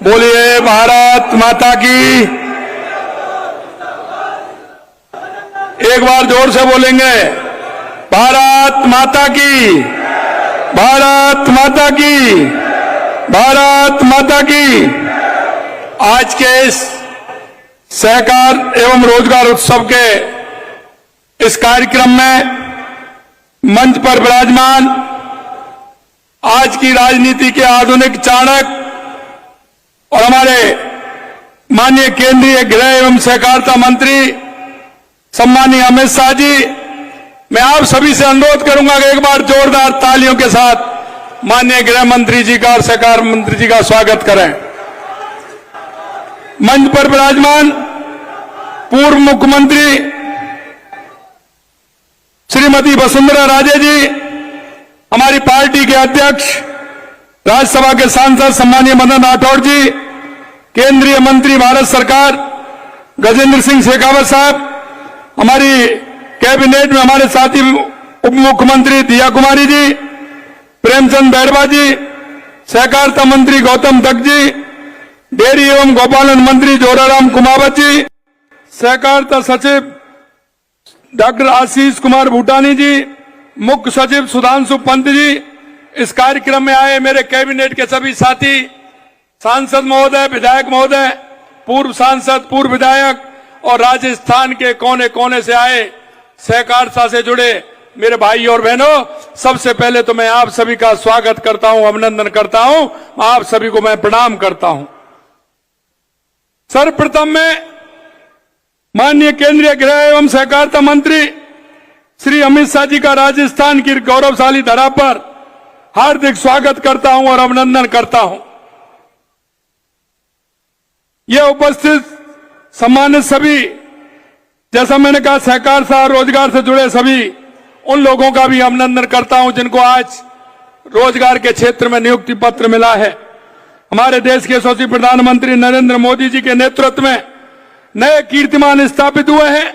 बोलिए भारत माता की। एक बार जोर से बोलेंगे, भारत माता की, भारत माता की, भारत माता की। आज के इस सहकार एवं रोजगार उत्सव के इस कार्यक्रम में मंच पर विराजमान आज की राजनीति के आधुनिक चाणक्य और हमारे माननीय केंद्रीय गृह एवं सहकारिता मंत्री सम्मानीय अमित शाह जी, मैं आप सभी से अनुरोध करूंगा कि एक बार जोरदार तालियों के साथ माननीय गृह मंत्री जी का और सहकार मंत्री जी का स्वागत करें। मंच पर विराजमान पूर्व मुख्यमंत्री श्रीमती वसुंधरा राजे जी, हमारी पार्टी के अध्यक्ष राज्यसभा के सांसद सम्मानीय मदन राठौड़ जी, केंद्रीय मंत्री भारत सरकार गजेंद्र सिंह शेखावत साहब, हमारी कैबिनेट में हमारे साथी उप मुख्यमंत्री दिया कुमारी जी, प्रेमचंद बैरवा जी, सहकारिता मंत्री गौतम दत्त जी, डेयरी एवं गोपालन मंत्री जोराराम कुमावत जी, सहकारिता सचिव डॉक्टर आशीष कुमार भूटानी जी, मुख्य सचिव सुधांशु पंत जी, इस कार्यक्रम में आए मेरे कैबिनेट के सभी साथी, सांसद महोदय, विधायक महोदय, पूर्व सांसद, पूर्व विधायक और राजस्थान के कोने कोने से आए सहकारिता से जुड़े मेरे भाई और बहनों, सबसे पहले तो मैं आप सभी का स्वागत करता हूं, अभिनंदन करता हूं, आप सभी को मैं प्रणाम करता हूं। सर्वप्रथम मैं माननीय केंद्रीय गृह एवं सहकारिता मंत्री श्री अमित शाह जी का राजस्थान की गौरवशाली धरा पर हार्दिक स्वागत करता हूं और अभिनंदन करता हूं। यह उपस्थित सम्मानित सभी, जैसा मैंने कहा, सहकारिता और रोजगार से जुड़े सभी उन लोगों का भी अभिनंदन करता हूं जिनको आज रोजगार के क्षेत्र में नियुक्ति पत्र मिला है। हमारे देश के यशस्वी प्रधानमंत्री नरेंद्र मोदी जी के नेतृत्व में नए कीर्तिमान स्थापित हुए हैं।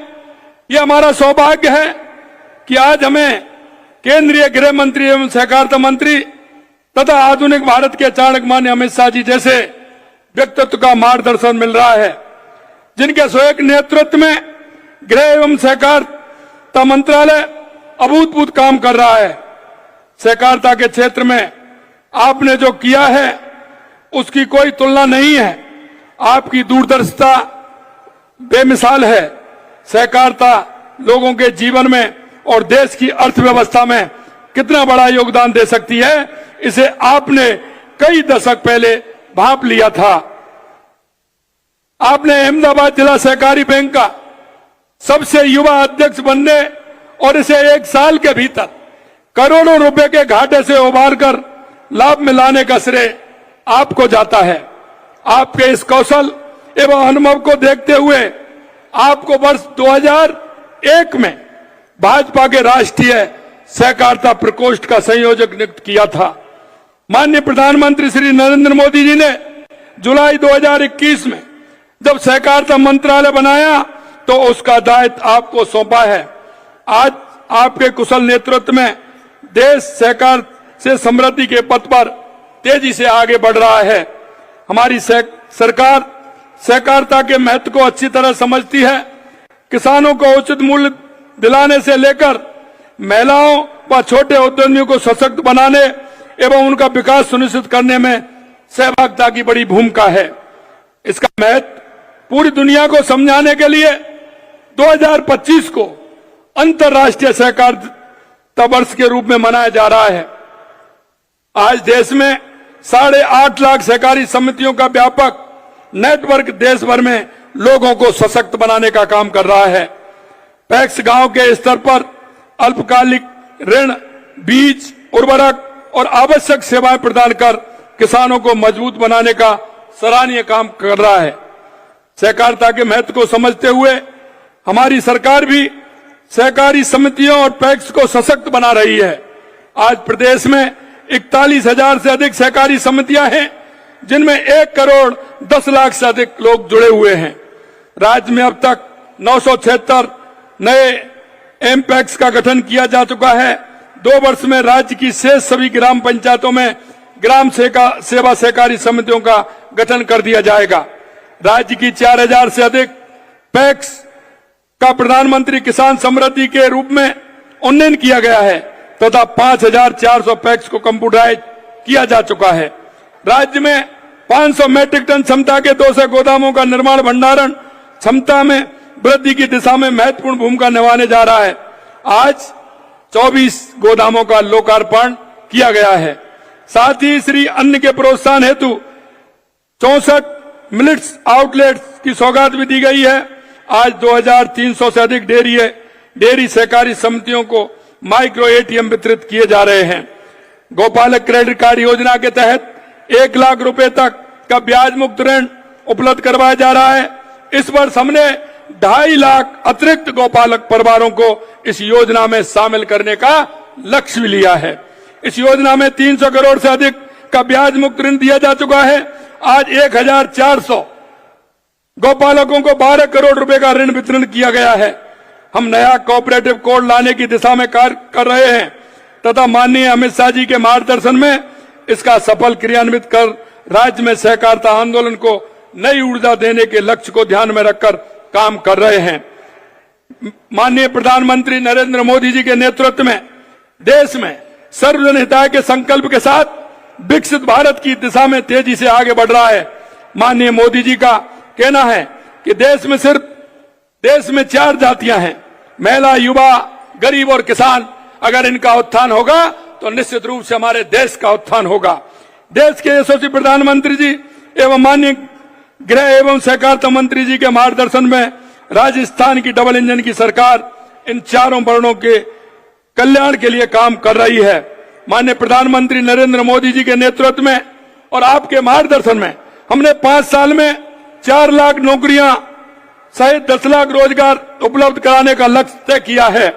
यह हमारा सौभाग्य है कि आज हमें केंद्रीय गृह मंत्री एवं सहकारिता मंत्री तथा आधुनिक भारत के चाणक्य माननीय अमित शाह जी जैसे व्यक्तित्व का मार्गदर्शन मिल रहा है, जिनके स्वयं नेतृत्व में गृह एवं सहकारिता मंत्रालय अभूतपूर्व काम कर रहा है। सहकारिता के क्षेत्र में आपने जो किया है उसकी कोई तुलना नहीं है। आपकी दूरदर्शिता बेमिसाल है। सहकारिता लोगों के जीवन में और देश की अर्थव्यवस्था में कितना बड़ा योगदान दे सकती है, इसे आपने कई दशक पहले भांप लिया था। आपने अहमदाबाद जिला सहकारी बैंक का सबसे युवा अध्यक्ष बनने और इसे 1 साल के भीतर करोड़ों रुपए के घाटे से उबार कर लाभ में लाने का श्रेय आपको जाता है। आपके इस कौशल एवं अनुभव को देखते हुए आपको वर्ष 2001 में भाजपा के राष्ट्रीय सहकारिता प्रकोष्ठ का संयोजक नियुक्त किया था। माननीय प्रधानमंत्री श्री नरेंद्र मोदी जी ने जुलाई 2021 में जब सहकारिता मंत्रालय बनाया तो उसका दायित्व आपको सौंपा है। आज आपके कुशल नेतृत्व में देश सहकार से समृद्धि के पथ पर तेजी से आगे बढ़ रहा है। हमारी सरकार सहकारिता के महत्व को अच्छी तरह समझती है। किसानों को उचित मूल्य दिलाने से लेकर महिलाओं व छोटे उद्यमियों को सशक्त बनाने एवं उनका विकास सुनिश्चित करने में सहभागिता की बड़ी भूमिका है। इसका महत्व पूरी दुनिया को समझाने के लिए 2025 को अंतर्राष्ट्रीय सहकारिता वर्ष के रूप में मनाया जा रहा है। आज देश में 8.5 लाख सहकारी समितियों का व्यापक नेटवर्क देश भर में लोगों को सशक्त बनाने का काम कर रहा है। पैक्स गांव के स्तर पर अल्पकालिक ऋण, बीज, उर्वरक और आवश्यक सेवाएं प्रदान कर किसानों को मजबूत बनाने का सराहनीय काम कर रहा है। सहकारिता के महत्व को समझते हुए हमारी सरकार भी सहकारी समितियों और पैक्स को सशक्त बना रही है। आज प्रदेश में 41,000 से अधिक सहकारी समितियां हैं, जिनमें 1 करोड़ 10 लाख से अधिक लोग जुड़े हुए हैं। राज्य में अब तक 976 नए एमपैक्स का गठन किया जा चुका है। 2 वर्ष में राज्य की शेष सभी ग्राम पंचायतों में ग्राम सेवा सहकारी समितियों का गठन कर दिया जाएगा। राज्य की 4000 से अधिक पैक्स का प्रधानमंत्री किसान समृद्धि के रूप में उन्नयन किया गया है तथा 5400 पैक्स को कंप्यूटराइज किया जा चुका है। राज्य में 500 मैट्रिक टन क्षमता के 200 गोदामों का निर्माण भंडारण क्षमता में वृद्धि की दिशा में महत्वपूर्ण भूमिका निभाने जा रहा है। आज 24 गोदामों का लोकार्पण किया गया है। साथ ही श्री अन्न के प्रोत्साहन हेतु 64 मिलेट्स आउटलेट्स की सौगात भी दी गई है। आज 2300 से अधिक डेयरी सहकारी समितियों को माइक्रो एटीएम वितरित किए जा रहे हैं। गोपालक क्रेडिट कार्ड योजना के तहत 1 लाख रुपए तक का ब्याज मुक्त ऋण उपलब्ध करवाया जा रहा है। इस वर्ष हमने 2.5 लाख अतिरिक्त गोपालक परिवारों को इस योजना में शामिल करने का लक्ष्य भी लिया है। इस योजना में 300 करोड़ से अधिक का ब्याज मुक्त ऋण दिया जा चुका है। आज 1400 गोपालकों को 12 करोड़ रुपए का ऋण वितरण किया गया है। हम नया कोऑपरेटिव कोड लाने की दिशा में कार्य कर रहे हैं तथा माननीय अमित शाह जी के मार्गदर्शन में इसका सफल क्रियान्वित कर राज्य में सहकारिता आंदोलन को नई ऊर्जा देने के लक्ष्य को ध्यान में रखकर काम कर रहे हैं। माननीय प्रधानमंत्री नरेंद्र मोदी जी के नेतृत्व में देश में सर्वजन हिताय के संकल्प के साथ विकसित भारत की दिशा में तेजी से आगे बढ़ रहा है। माननीय मोदी जी का कहना है कि देश में 4 जातियां हैं, महिला, युवा, गरीब और किसान। अगर इनका उत्थान होगा तो निश्चित रूप से हमारे देश का उत्थान होगा। देश के यशस्वी प्रधानमंत्री जी एवं माननीय गृह एवं सहकारिता मंत्री जी के मार्गदर्शन में राजस्थान की डबल इंजन की सरकार इन चारों वर्णों के कल्याण के लिए काम कर रही है। माननीय प्रधानमंत्री नरेंद्र मोदी जी के नेतृत्व में और आपके मार्गदर्शन में हमने 5 साल में 4 लाख नौकरियां सहित 10 लाख रोजगार उपलब्ध कराने का लक्ष्य तय किया है।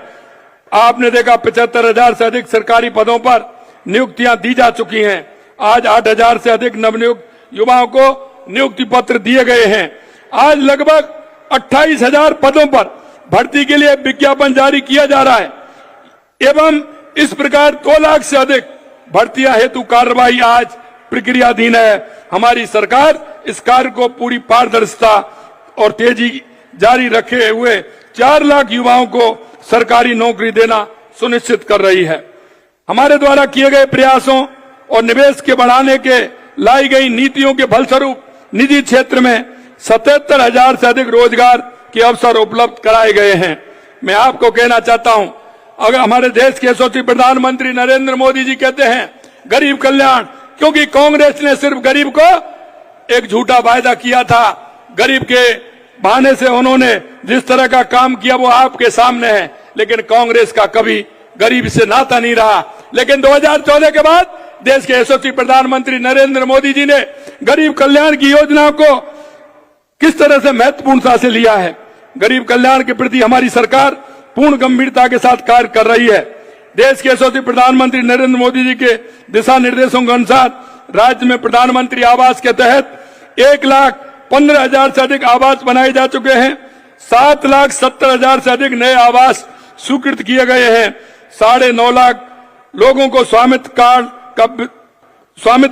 आपने देखा 75,000 से अधिक सरकारी पदों पर नियुक्तियां दी जा चुकी हैं। आज 8,000 से अधिक नवनियुक्त युवाओं को नियुक्ति पत्र दिए गए हैं। आज लगभग 28,000 पदों पर भर्ती के लिए विज्ञापन जारी किया जा रहा है एवं इस प्रकार 2 लाख से अधिक भर्तियां हेतु कार्रवाई आज प्रक्रियाधीन है। हमारी सरकार इस कार्य को पूरी पारदर्शिता और तेजी जारी रखे हुए 4 लाख युवाओं को सरकारी नौकरी देना सुनिश्चित कर रही है। हमारे द्वारा किए गए प्रयासों और निवेश के बढ़ाने के लाई गई नीतियों के फलस्वरूप निजी क्षेत्र में 77,000 से अधिक रोजगार के अवसर उपलब्ध कराए गए हैं। मैं आपको कहना चाहता हूं, अगर हमारे देश के यशस्वी प्रधानमंत्री नरेंद्र मोदी जी कहते हैं गरीब कल्याण, क्योंकि कांग्रेस ने सिर्फ गरीब को एक झूठा वायदा किया था। गरीब के बहाने से उन्होंने जिस तरह का काम किया वो आपके सामने है, लेकिन कांग्रेस का कभी गरीब से नाता नहीं रहा। लेकिन 2014 के बाद देश के यशस्वी प्रधानमंत्री नरेंद्र मोदी जी ने गरीब कल्याण की योजना को किस तरह से महत्वपूर्णता से लिया है। गरीब कल्याण के प्रति हमारी सरकार पूर्ण गंभीरता के साथ कार्य कर रही है। देश के यशस्वी प्रधानमंत्री नरेंद्र मोदी जी के दिशा निर्देशों के अनुसार राज्य में प्रधानमंत्री आवास के तहत 1,15,000 से अधिक आवास बनाए जा चुके हैं। 7,70,000 से अधिक नए आवास स्वीकृत किए गए हैं। 9.5 लाख लोगों को स्वामित्व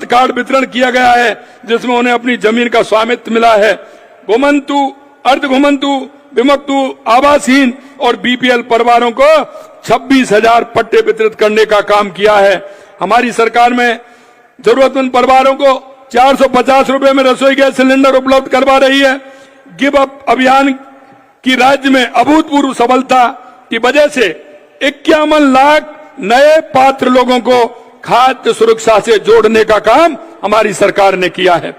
कार्ड वितरण किया गया है, जिसमें उन्हें अपनी जमीन का स्वामित्व मिला है। घुमंतु, अर्ध घुमंतु, विमुक्त, आवासहीन और बीपीएल परिवारों को 26,000 पट्टे वितरित करने का काम किया है। हमारी सरकार में जरूरतमंद परिवारों को 450 रुपए में रसोई गैस सिलेंडर उपलब्ध करवा रही है। गिव अप अभियान की राज्य में अभूतपूर्व सफलता की वजह से 51 लाख नए पात्र लोगों को खाद्य सुरक्षा से जोड़ने का काम हमारी सरकार ने किया है।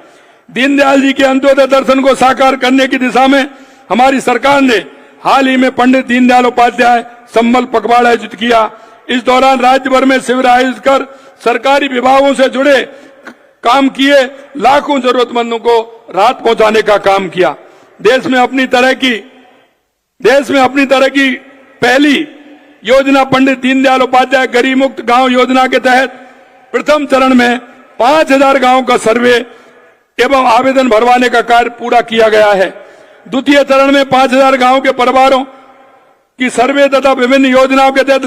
दीनदयाल जी के अंत्योदय दर्शन को साकार करने की दिशा में हमारी सरकार ने हाल ही में पंडित दीनदयाल उपाध्याय संबल पखवाड़ा आयोजित किया। इस दौरान राज्य भर में शिविर आयोजित कर सरकारी विभागों से जुड़े काम किए, लाखों जरूरतमंदों को राहत पहुंचाने का काम किया। देश में अपनी तरह की पहली योजना पंडित दीनदयाल उपाध्याय गरीब मुक्त गांव योजना के तहत प्रथम चरण में 5,000 गांवों का सर्वे एवं आवेदन भरवाने का कार्य पूरा किया गया है। द्वितीय चरण में 5,000 गांवों के परिवारों की सर्वे तथा विभिन्न योजनाओं के तहत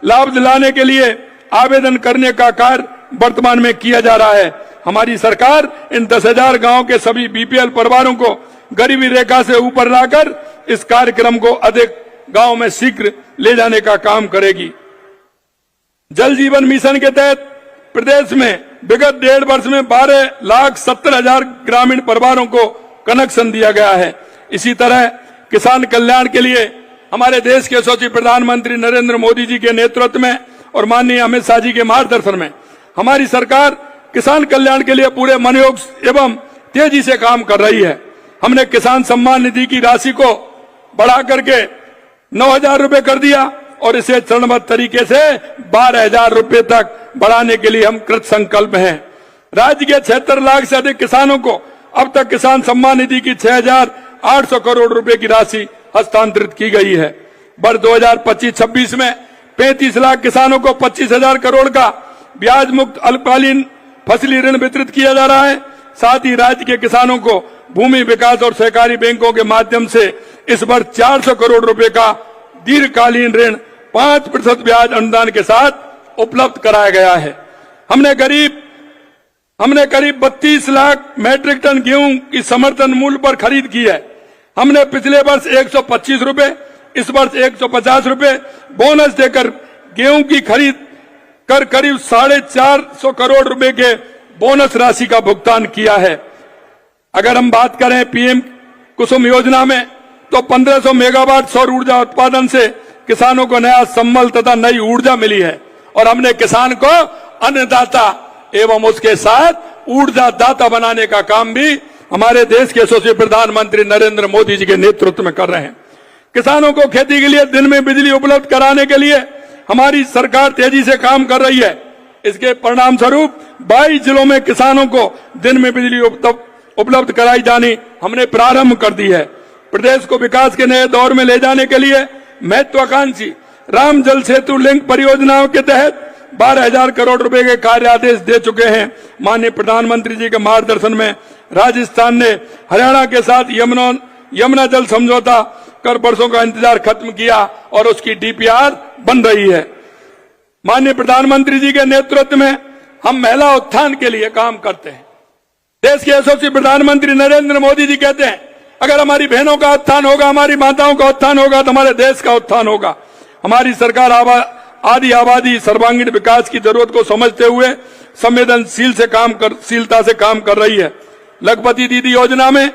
लाभ दिलाने के लिए आवेदन करने का कार्य वर्तमान में किया जा रहा है। हमारी सरकार इन 10,000 गांव के सभी बीपीएल परिवारों को गरीबी रेखा से ऊपर लाकर इस कार्यक्रम को अधिक गांव में शीघ्र ले जाने का काम करेगी। जल जीवन मिशन के तहत प्रदेश में विगत 1.5 वर्ष में 12,70,000 ग्रामीण परिवारों को कनेक्शन दिया गया है। इसी तरह किसान कल्याण के लिए हमारे देश के यशस्वी प्रधानमंत्री नरेंद्र मोदी जी के नेतृत्व में और माननीय अमित शाह जी के मार्गदर्शन में हमारी सरकार किसान कल्याण के लिए पूरे मनोयोग एवं तेजी से काम कर रही है। हमने किसान सम्मान निधि की राशि को बढ़ा करके 9,000 रुपए कर दिया और इसे चरणबद्ध तरीके से 12,000 रुपए तक बढ़ाने के लिए हम कृत संकल्प हैं। राज्य के 76 लाख से अधिक किसानों को अब तक किसान सम्मान निधि की 6,800 करोड़ रुपए की राशि हस्तांतरित की गई है। वर्ष 2025-26 में 35 लाख किसानों को 25,000 करोड़ का ब्याज मुक्त अल्पकालीन फसली ऋण वितरित किया जा रहा है। साथ ही राज्य के किसानों को भूमि विकास और सहकारी बैंकों के माध्यम से इस वर्ष 400 करोड़ रुपए का दीर्घकालीन ऋण 5% ब्याज अनुदान के साथ उपलब्ध कराया गया है। हमने करीब 32 लाख मैट्रिक टन गेहूं की समर्थन मूल्य पर खरीद की है। हमने पिछले वर्ष 125 रुपए, इस वर्ष 150 रुपए बोनस देकर गेहूं की खरीद कर करीब 450 करोड़ रुपए के बोनस राशि का भुगतान किया है। अगर हम बात करें पीएम कुसुम योजना में तो 1500 मेगावाट सौर ऊर्जा उत्पादन से किसानों को नया संबल तथा नई ऊर्जा मिली है और हमने किसान को अन्नदाता एवं उसके साथ ऊर्जा दाता बनाने का काम भी हमारे देश के यशस्वी प्रधानमंत्री नरेंद्र मोदी जी के नेतृत्व में कर रहे हैं। किसानों को खेती के लिए दिन में बिजली उपलब्ध कराने के लिए हमारी सरकार तेजी से काम कर रही है। इसके परिणाम स्वरूप 22 जिलों में किसानों को दिन में बिजली उपलब्ध कराई जानी हमने प्रारंभ कर दी है। प्रदेश को विकास के नए दौर में ले जाने के लिए महत्वाकांक्षी राम जल सेतु लिंक परियोजनाओं के तहत 12,000 करोड़ रुपए के कार्य आदेश दे चुके हैं। माननीय प्रधानमंत्री जी के मार्गदर्शन में राजस्थान ने हरियाणा के साथ यमुना जल समझौता कर वर्षों का इंतजार खत्म किया और उसकी डीपीआर बन रही है। माननीय प्रधानमंत्री जी के नेतृत्व में हम महिला उत्थान के लिए काम करते हैं। देश के यशस्वी प्रधानमंत्री नरेंद्र मोदी जी कहते हैं अगर हमारी बहनों का उत्थान होगा, हमारी माताओं का उत्थान होगा तो हमारे देश का उत्थान होगा। हमारी सरकार आदि आबादी सर्वांगीण विकास की जरूरत को समझते हुए संवेदनशीलता से काम कर रही है। लखपति दीदी योजना में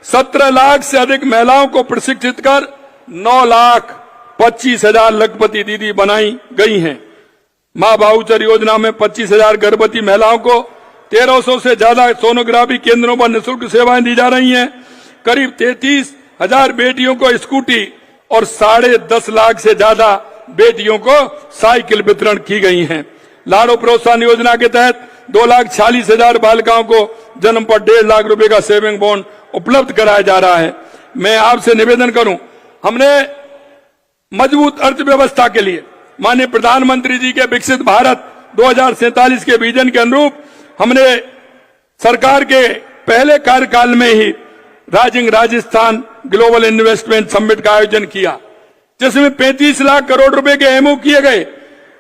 17 लाख से अधिक महिलाओं को प्रशिक्षित कर 9,25,000 लखपति दीदी बनाई गई हैं। मां बाहुचर योजना में 25,000 गर्भवती महिलाओं को 1,300 से ज्यादा सोनोग्राफी केंद्रों पर निःशुल्क सेवाएं दी जा रही हैं। करीब 33,000 बेटियों को स्कूटी और 10.5 लाख से ज्यादा बेटियों को साइकिल वितरण की गई हैं। लाड़ो प्रोत्साहन योजना के तहत 2,46,000 बालिकाओं को जन्म पर 1.5 लाख रुपए का सेविंग बॉन्ड उपलब्ध कराया जा रहा है। मैं आपसे निवेदन करूं, हमने मजबूत अर्थव्यवस्था के लिए माननीय प्रधानमंत्री जी के विकसित भारत 2047 के विजन के अनुरूप हमने सरकार के पहले कार्यकाल में ही rising Rajasthan global investment summit का आयोजन किया, जिसमें 35 लाख करोड़ रुपए के एमओ किए गए,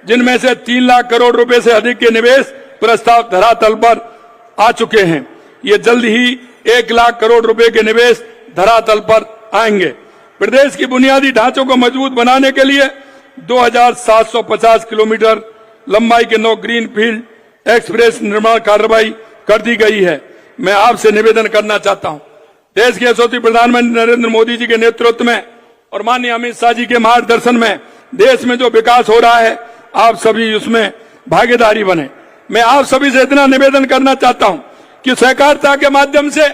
जिनमें से 3 लाख करोड़ रुपए से अधिक के निवेश प्रस्ताव धरातल पर आ चुके हैं। ये जल्द ही 1 लाख करोड़ रुपए के निवेश धरातल पर आएंगे। प्रदेश की बुनियादी ढांचों को मजबूत बनाने के लिए 2,750 किलोमीटर लंबाई के 9 ग्रीन फील्ड एक्सप्रेस निर्माण कार्रवाई कर दी गई है। मैं आपसे निवेदन करना चाहता हूं, देश के यशस्वी प्रधानमंत्री नरेंद्र मोदी जी के नेतृत्व में और माननीय अमित शाह जी के मार्गदर्शन में देश में जो विकास हो रहा है, आप सभी उसमें भागीदारी बने। मैं आप सभी से इतना निवेदन करना चाहता हूं कि सहकारिता के माध्यम से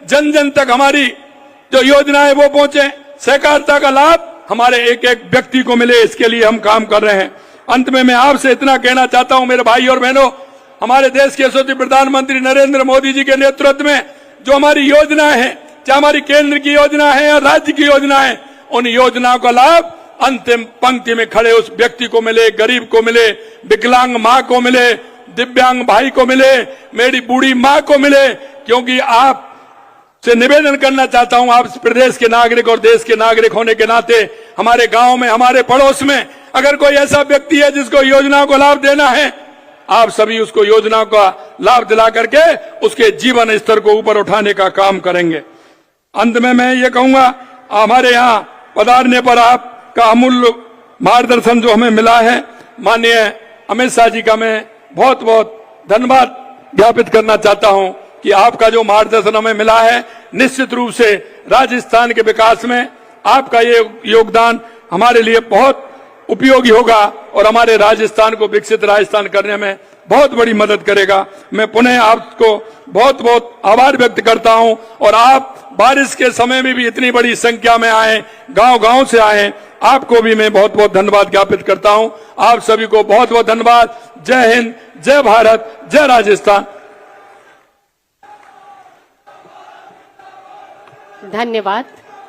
जन जन तक हमारी जो योजनाएं वो पहुंचे, सहकारिता का लाभ हमारे एक एक व्यक्ति को मिले, इसके लिए हम काम कर रहे हैं। अंत में मैं आपसे इतना कहना चाहता हूं मेरे भाई और बहनों, हमारे देश के यशस्वी प्रधानमंत्री नरेंद्र मोदी जी के नेतृत्व में जो हमारी योजनाएं हैं, चाहे हमारी केंद्र की योजना है या राज्य की योजना है, उन योजनाओं का लाभ अंतिम पंक्ति में खड़े उस व्यक्ति को मिले, गरीब को मिले, विकलांग मां को मिले, दिव्यांग भाई को मिले, मेरी बूढ़ी मां को मिले। क्योंकि आप से निवेदन करना चाहता हूं, आप प्रदेश के नागरिक और देश के नागरिक होने के नाते हमारे गांव में, हमारे पड़ोस में अगर कोई ऐसा व्यक्ति है जिसको योजनाओं को लाभ देना है, आप सभी उसको योजनाओं का लाभ दिला करके उसके जीवन स्तर को ऊपर उठाने का काम करेंगे। अंत में मैं ये कहूंगा, हमारे यहाँ पधारने पर आपका अमूल्य मार्गदर्शन जो हमें मिला है, माननीय अमित शाह जी का मैं बहुत बहुत धन्यवाद ज्ञापित करना चाहता हूं कि आपका जो मार्गदर्शन हमें मिला है, निश्चित रूप से राजस्थान के विकास में आपका ये योगदान हमारे लिए बहुत उपयोगी होगा और हमारे राजस्थान को विकसित राजस्थान करने में बहुत बड़ी मदद करेगा। मैं पुनः आपको बहुत बहुत आभार व्यक्त करता हूं और आप बारिश के समय में भी इतनी बड़ी संख्या में आए, गांव-गांव से आए, आपको भी मैं बहुत बहुत धन्यवाद ज्ञापित करता हूं। आप सभी को बहुत बहुत धन्यवाद। जय हिंद, जय भारत, जय राजस्थान। धन्यवाद,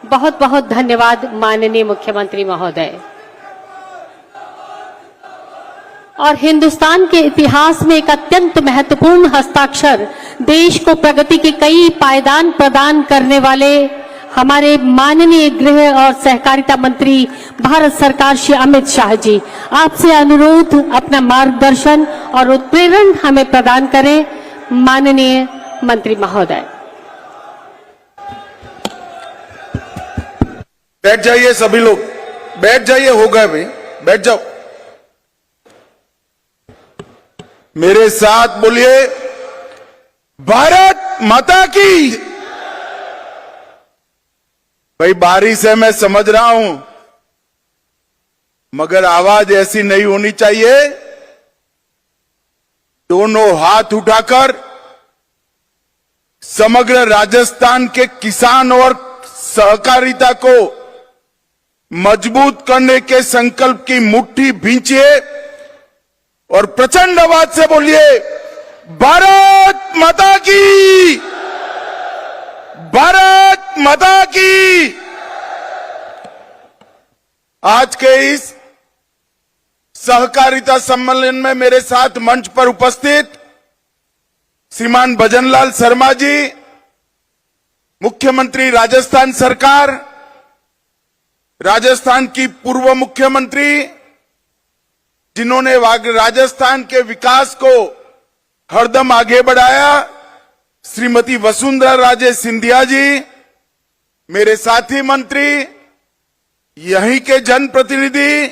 बहुत बहुत धन्यवाद माननीय मुख्यमंत्री महोदय। और हिंदुस्तान के इतिहास में एक अत्यंत महत्वपूर्ण हस्ताक्षर, देश को प्रगति के कई पायदान प्रदान करने वाले हमारे माननीय गृह और सहकारिता मंत्री भारत सरकार श्री अमित शाह जी, आपसे अनुरोध अपना मार्गदर्शन और उत्प्रेरण हमें प्रदान करें। माननीय मंत्री महोदय। बैठ जाइए, सभी लोग बैठ जाइए। हो गए भाई, बैठ जाओ। मेरे साथ बोलिए, भारत माता की। भाई बारिश है, मैं समझ रहा हूं, मगर आवाज ऐसी नहीं होनी चाहिए। दोनों हाथ उठाकर समग्र राजस्थान के किसान और सहकारिता को मजबूत करने के संकल्प की मुट्ठी भींचिए और प्रचंड आवाज से बोलिए, भारत माता की, भारत माता की। आज के इस सहकारिता सम्मेलन में मेरे साथ मंच पर उपस्थित श्रीमान भजनलाल शर्मा जी, मुख्यमंत्री राजस्थान सरकार, राजस्थान की पूर्व मुख्यमंत्री जिन्होंने राजस्थान के विकास को हरदम आगे बढ़ाया, श्रीमती वसुंधरा राजे सिंधिया जी, मेरे साथी मंत्री, यहीं के जनप्रतिनिधि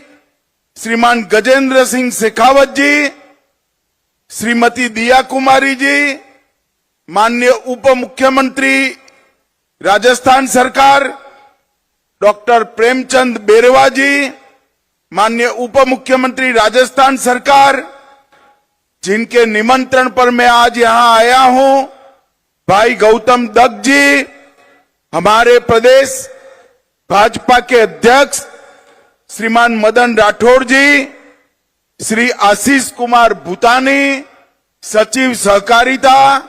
श्रीमान गजेंद्र सिंह शेखावत जी, श्रीमती दिया कुमारी जी, माननीय उप मुख्यमंत्री राजस्थान सरकार डॉक्टर प्रेमचंद बेरवा जी, माननीय उप मुख्यमंत्री राजस्थान सरकार, जिनके निमंत्रण पर मैं आज यहां आया हूं, भाई गौतम दत्त जी, हमारे प्रदेश भाजपा के अध्यक्ष श्रीमान मदन राठौड़ जी, श्री आशीष कुमार भूतानी, सचिव सहकारिता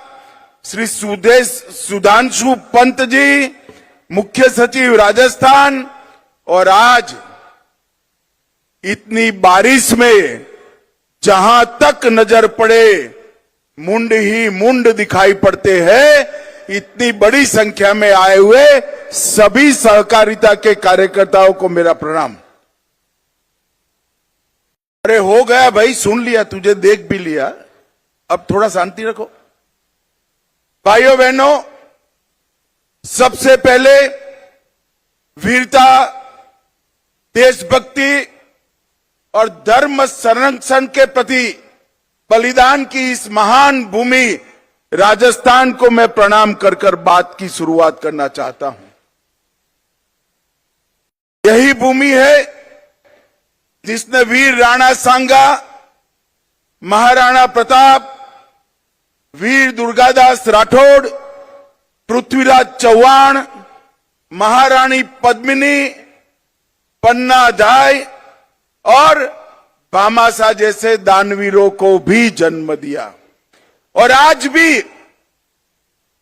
श्री सुधांशु पंत जी, मुख्य सचिव राजस्थान, और आज इतनी बारिश में जहां तक नजर पड़े मुंड ही मुंड दिखाई पड़ते हैं, इतनी बड़ी संख्या में आए हुए सभी सहकारिता के कार्यकर्ताओं को मेरा प्रणाम। अरे हो गया भाई, सुन लिया, तुझे देख भी लिया, अब थोड़ा शांति रखो। भाइयों बहनों, सबसे पहले वीरता, देशभक्ति और धर्म संरक्षण के प्रति बलिदान की इस महान भूमि राजस्थान को मैं प्रणाम कर कर बात की शुरुआत करना चाहता हूं। यही भूमि है जिसने वीर राणा सांगा, महाराणा प्रताप, वीर दुर्गादास राठौड़, पृथ्वीराज चौहान, महारानी पद्मिनी, पन्ना दाई और भामाशाह जैसे दानवीरों को भी जन्म दिया। और आज भी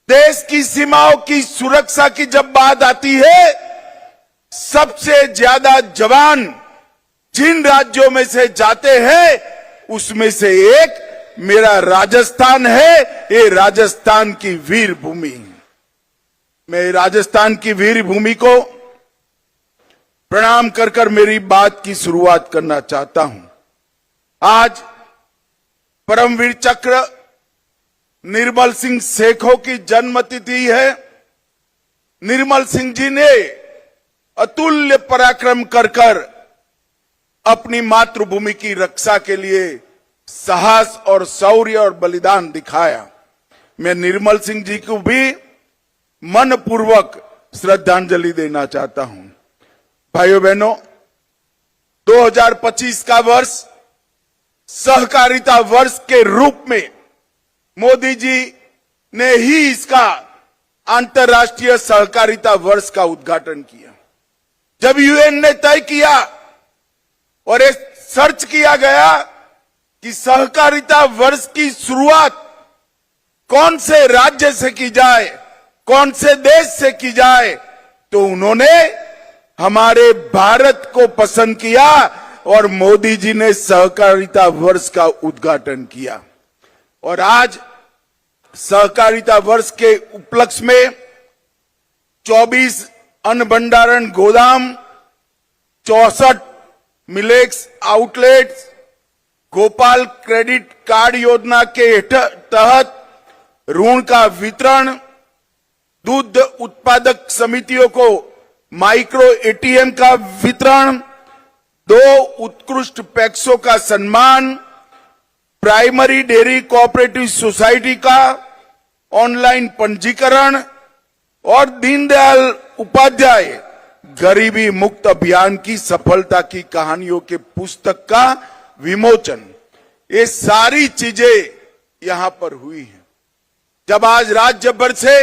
देश की सीमाओं की सुरक्षा की जब बात आती है, सबसे ज्यादा जवान जिन राज्यों में से जाते हैं उसमें से एक मेरा राजस्थान है। ये राजस्थान की वीर भूमि, मैं राजस्थान की वीर भूमि को प्रणाम कर कर मेरी बात की शुरुआत करना चाहता हूं। आज परमवीर चक्र निर्मल सिंह सेखों की जन्मतिथि है। निर्मल सिंह जी ने अतुल्य पराक्रम कर अपनी मातृभूमि की रक्षा के लिए साहस और शौर्य और बलिदान दिखाया। मैं निर्मल सिंह जी को भी मनपूर्वक श्रद्धांजलि देना चाहता हूं। भाइयों बहनों, 2025 का वर्ष सहकारिता वर्ष के रूप में मोदी जी ने ही इसका अंतर्राष्ट्रीय सहकारिता वर्ष का उद्घाटन किया। जब यूएन ने तय किया और एक सर्च किया गया कि सहकारिता वर्ष की शुरुआत कौन से राज्य से की जाए, कौन से देश से की जाए, तो उन्होंने हमारे भारत को पसंद किया और मोदी जी ने सहकारिता वर्ष का उद्घाटन किया। और आज सहकारिता वर्ष के उपलक्ष्य में 24 अन्न भंडारण गोदाम, 64 millets outlets, Gopal credit card योजना के तहत ऋण का वितरण, दूध उत्पादक समितियों को माइक्रो एटीएम का वितरण, 2 उत्कृष्ट पैक्सों का सम्मान, प्राइमरी डेयरी कोऑपरेटिव सोसाइटी का ऑनलाइन पंजीकरण और दीनदयाल उपाध्याय गरीबी मुक्त अभियान की सफलता की कहानियों के पुस्तक का विमोचन, ये सारी चीजें यहां पर हुई हैं। जब आज राज्य भर से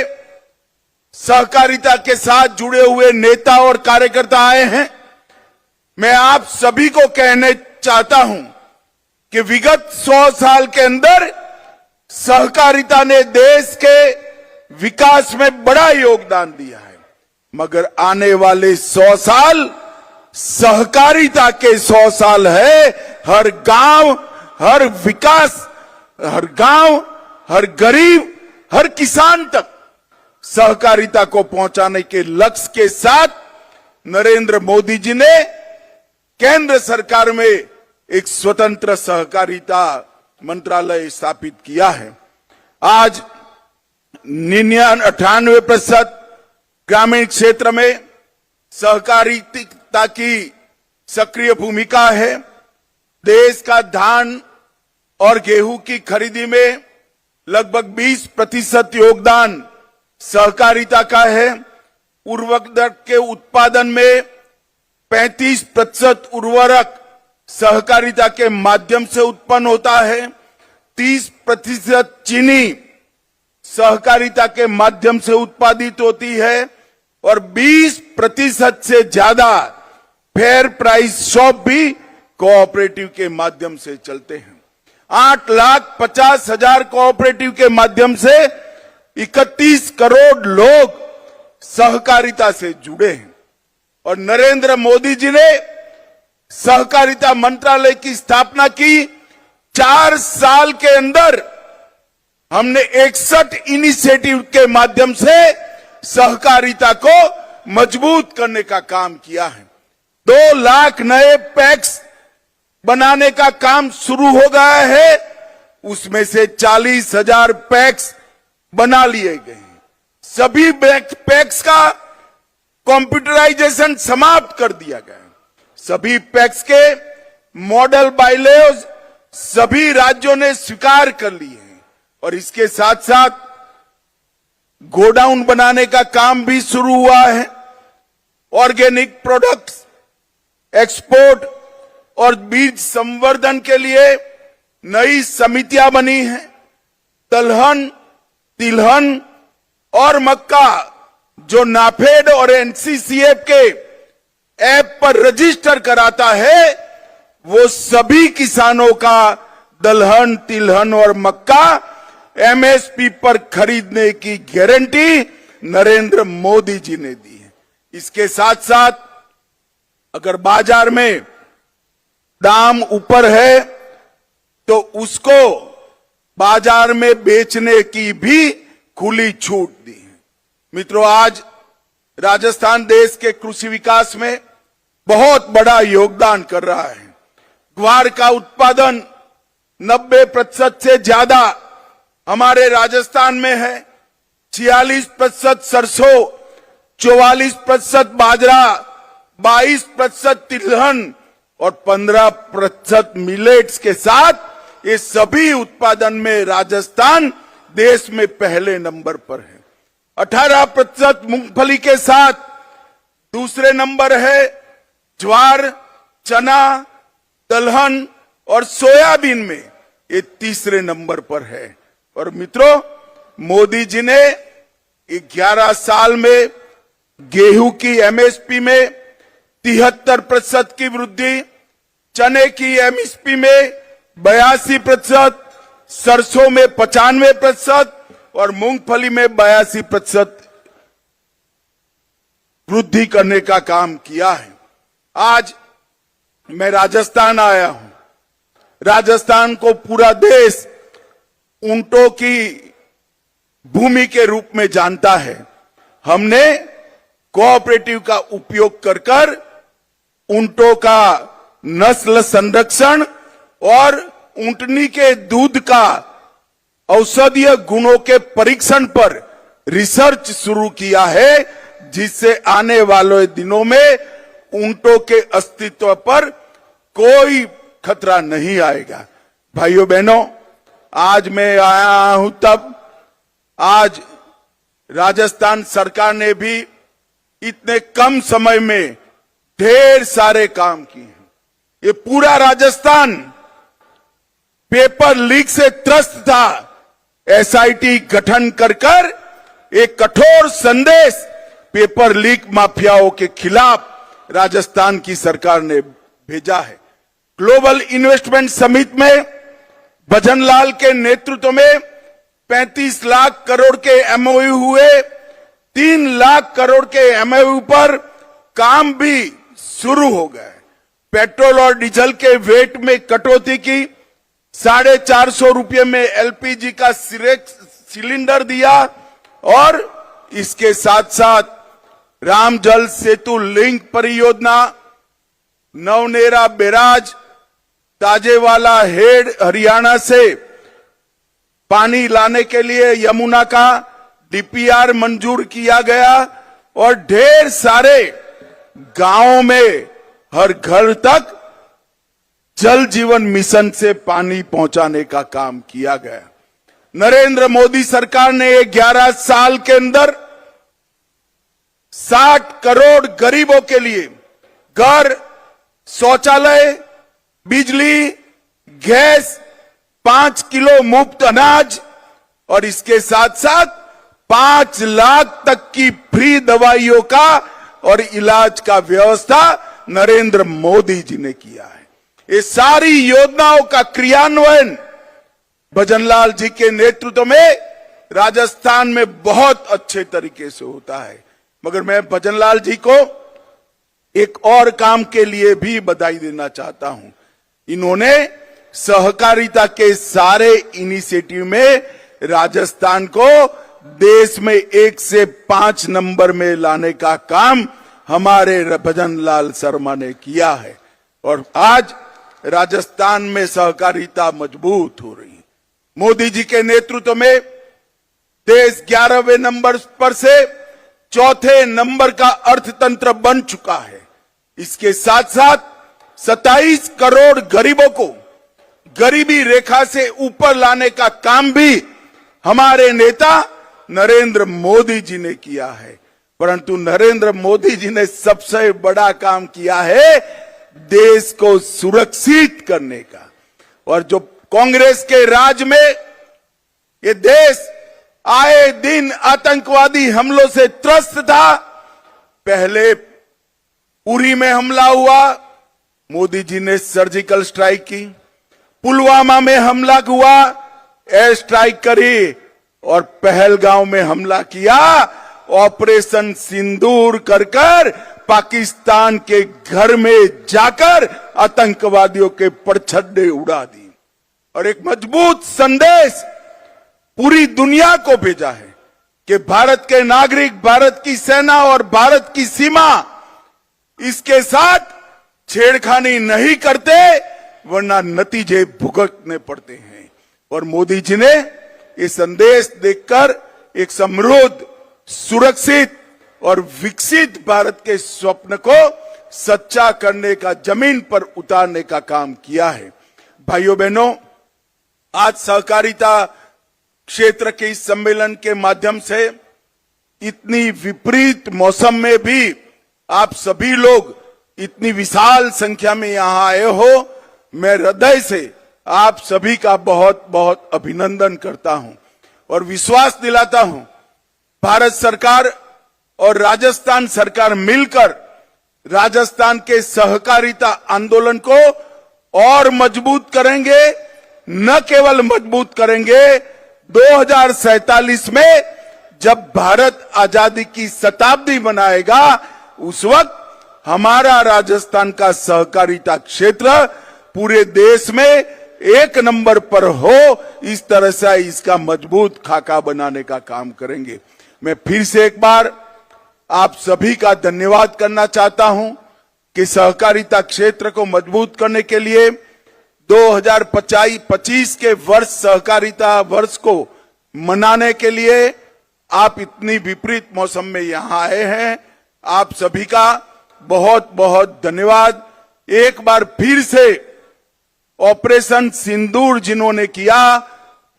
सहकारिता के साथ जुड़े हुए नेता और कार्यकर्ता आए हैं, मैं आप सभी को कहने चाहता हूं कि विगत 100 साल के अंदर सहकारिता ने देश के विकास में बड़ा योगदान दिया है, मगर आने वाले 100 साल सहकारिता के 100 साल है। हर गांव, हर विकास, हर गांव, हर गरीब, हर किसान तक सहकारिता को पहुंचाने के लक्ष्य के साथ नरेंद्र मोदी जी ने केंद्र सरकार में एक स्वतंत्र सहकारिता मंत्रालय स्थापित किया है। आज 98% ग्रामीण क्षेत्र में सहकारिता की सक्रिय भूमिका है। देश का धान और गेहूं की खरीदी में लगभग 20% योगदान सहकारिता का है। उर्वरक के उत्पादन में 35% उर्वरक सहकारिता के माध्यम से उत्पन्न होता है। 30% चीनी सहकारिता के माध्यम से उत्पादित होती है और 20% से ज्यादा फेयर प्राइस शॉप भी कोऑपरेटिव के माध्यम से चलते हैं। 8,50,000 कोऑपरेटिव के माध्यम से 31 करोड़ लोग सहकारिता से जुड़े हैं। और नरेंद्र मोदी जी ने सहकारिता मंत्रालय की स्थापना की। 4 साल के अंदर हमने 61 इनिशिएटिव के माध्यम से सहकारिता को मजबूत करने का काम किया है। 2 लाख नए पैक्स बनाने का काम शुरू हो गया है, उसमें से 40,000 पैक्स बना लिए गए हैं। सभी पैक्स का कंप्यूटराइजेशन समाप्त कर दिया गया है। सभी पैक्स के मॉडल बायलॉज सभी राज्यों ने स्वीकार कर लिए हैं और इसके साथ साथ गोडाउन बनाने का काम भी शुरू हुआ है। ऑर्गेनिक प्रोडक्ट्स एक्सपोर्ट और बीज संवर्धन के लिए नई समितियां बनी हैं। दलहन, तिलहन और मक्का जो नाफेड और एनसीसीएफ के ऐप पर रजिस्टर कराता है, वो सभी किसानों का दलहन, तिलहन और मक्का एमएसपी पर खरीदने की गारंटी नरेंद्र मोदी जी ने दी है। इसके साथ साथ अगर बाजार में दाम ऊपर है तो उसको बाजार में बेचने की भी खुली छूट दी है। मित्रों, आज राजस्थान देश के कृषि विकास में बहुत बड़ा योगदान कर रहा है। ग्वार का उत्पादन 90% से ज्यादा हमारे राजस्थान में है। 46% सरसों, 44% बाजरा, 22% तिलहन और 15% मिलेट्स के साथ ये सभी उत्पादन में राजस्थान देश में पहले नंबर पर है। 18% मूंगफली के साथ दूसरे नंबर है। ज्वार, चना, दलहन और सोयाबीन में ये तीसरे नंबर पर है। और मित्रों, मोदी जी ने 11 साल में गेहूं की एमएसपी में 73% की वृद्धि, चने की एमएसपी में 82%, सरसों में 95% और मूंगफली में 82% वृद्धि करने का काम किया है। आज मैं राजस्थान आया हूं। राजस्थान को पूरा देश ऊंटों की भूमि के रूप में जानता है। हमने कोऑपरेटिव का उपयोग कर ऊंटों का नस्ल संरक्षण और ऊंटनी के दूध का औषधीय गुणों के परीक्षण पर रिसर्च शुरू किया है, जिससे आने वाले दिनों में ऊंटों के अस्तित्व पर कोई खतरा नहीं आएगा। भाइयों बहनों, आज मैं आया हूं तब आज राजस्थान सरकार ने भी इतने कम समय में ढेर सारे काम किए हैं। ये पूरा राजस्थान पेपर लीक से त्रस्त था। एसआईटी गठन कर एक कठोर संदेश पेपर लीक माफियाओं के खिलाफ राजस्थान की सरकार ने भेजा है। ग्लोबल इन्वेस्टमेंट समिट में भजनलाल के नेतृत्व में 35 लाख करोड़ के एमओयू हुए। 3 लाख करोड़ के एमओयू पर काम भी शुरू हो गए। पेट्रोल और डीजल के वेट में कटौती की, 450 रुपये में एलपीजी का सिलेंडर दिया और इसके साथ साथ राम जल सेतु लिंक परियोजना, नवनेरा बैराज, ताजेवाला हेड हरियाणा से पानी लाने के लिए यमुना का डीपीआर मंजूर किया गया और ढेर सारे गांवों में हर घर तक जल जीवन मिशन से पानी पहुंचाने का काम किया गया। नरेंद्र मोदी सरकार ने 11 साल के अंदर 60 करोड़ गरीबों के लिए घर, शौचालय, बिजली, गैस, 5 किलो मुफ्त अनाज और इसके साथ साथ 5 लाख तक की फ्री दवाइयों का और इलाज का व्यवस्था नरेंद्र मोदी जी ने किया है। ये सारी योजनाओं का क्रियान्वयन भजनलाल जी के नेतृत्व में राजस्थान में बहुत अच्छे तरीके से होता है। मगर मैं भजनलाल जी को एक और काम के लिए भी बधाई देना चाहता हूं। इन्होंने सहकारिता के सारे इनिशिएटिव में राजस्थान को देश में 1 से 5 नंबर में लाने का काम हमारे भजनलाल शर्मा ने किया है और आज राजस्थान में सहकारिता मजबूत हो रही है। मोदी जी के नेतृत्व में देश 11वें नंबर पर से 4थे नंबर का अर्थतंत्र बन चुका है। इसके साथ साथ 27 करोड़ गरीबों को गरीबी रेखा से ऊपर लाने का काम भी हमारे नेता नरेंद्र मोदी जी ने किया है। परंतु नरेंद्र मोदी जी ने सबसे बड़ा काम किया है देश को सुरक्षित करने का। और जो कांग्रेस के राज में ये देश आए दिन आतंकवादी हमलों से त्रस्त था। पहले उरी में हमला हुआ, मोदी जी ने सर्जिकल स्ट्राइक की। पुलवामा में हमला हुआ, एयर स्ट्राइक करी और पहलगांव में हमला किया। ऑपरेशन सिंदूर कर पाकिस्तान के घर में जाकर आतंकवादियों के परछड्डे उड़ा दी और एक मजबूत संदेश पूरी दुनिया को भेजा है कि भारत के नागरिक, भारत की सेना और भारत की सीमा इसके साथ छेड़खानी नहीं करते। वरना नतीजे भुगतने पड़ते हैं। और मोदी जी ने ये संदेश देकर एक समृद्ध, सुरक्षित और विकसित भारत के स्वप्न को सच्चा करने का, जमीन पर उतारने का काम किया है। भाइयों बहनों, आज सहकारिता क्षेत्र के इस सम्मेलन के माध्यम से इतनी विपरीत मौसम में भी आप सभी लोग इतनी विशाल संख्या में यहां आए हो। मैं हृदय से आप सभी का बहुत बहुत अभिनंदन करता हूं और विश्वास दिलाता हूं, भारत सरकार और राजस्थान सरकार मिलकर राजस्थान के सहकारिता आंदोलन को और मजबूत करेंगे। न केवल मजबूत करेंगे, 2047 में जब भारत आजादी की शताब्दी मनाएगा, उस वक्त हमारा राजस्थान का सहकारिता क्षेत्र पूरे देश में एक नंबर पर हो। इस तरह से इसका मजबूत खाका बनाने का काम करेंगे। मैं फिर से एक बार आप सभी का धन्यवाद करना चाहता हूं कि सहकारिता क्षेत्र को मजबूत करने के लिए 2025 के वर्ष, सहकारिता वर्ष को मनाने के लिए आप इतनी विपरीत मौसम में यहां आए हैं। आप सभी का बहुत बहुत धन्यवाद। एक बार फिर से ऑपरेशन सिंदूर जिन्होंने किया,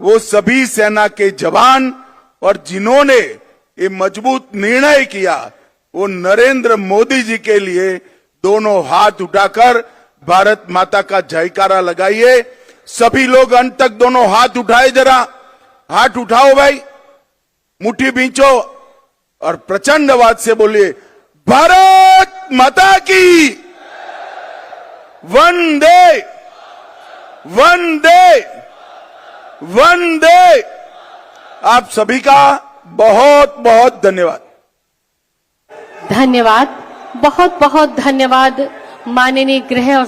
वो सभी सेना के जवान, और जिन्होंने ये मजबूत निर्णय किया, वो नरेंद्र मोदी जी के लिए दोनों हाथ उठाकर भारत माता का जयकारा लगाइए। सभी लोग अंत तक दोनों हाथ उठाए, जरा हाथ उठाओ भाई, मुट्ठी बींचो और प्रचंड आवाज से बोलिए, भारत माता की वंदे वंदे वंदे। आप सभी का बहुत बहुत धन्यवाद। धन्यवाद, बहुत बहुत धन्यवाद माननीय गृह और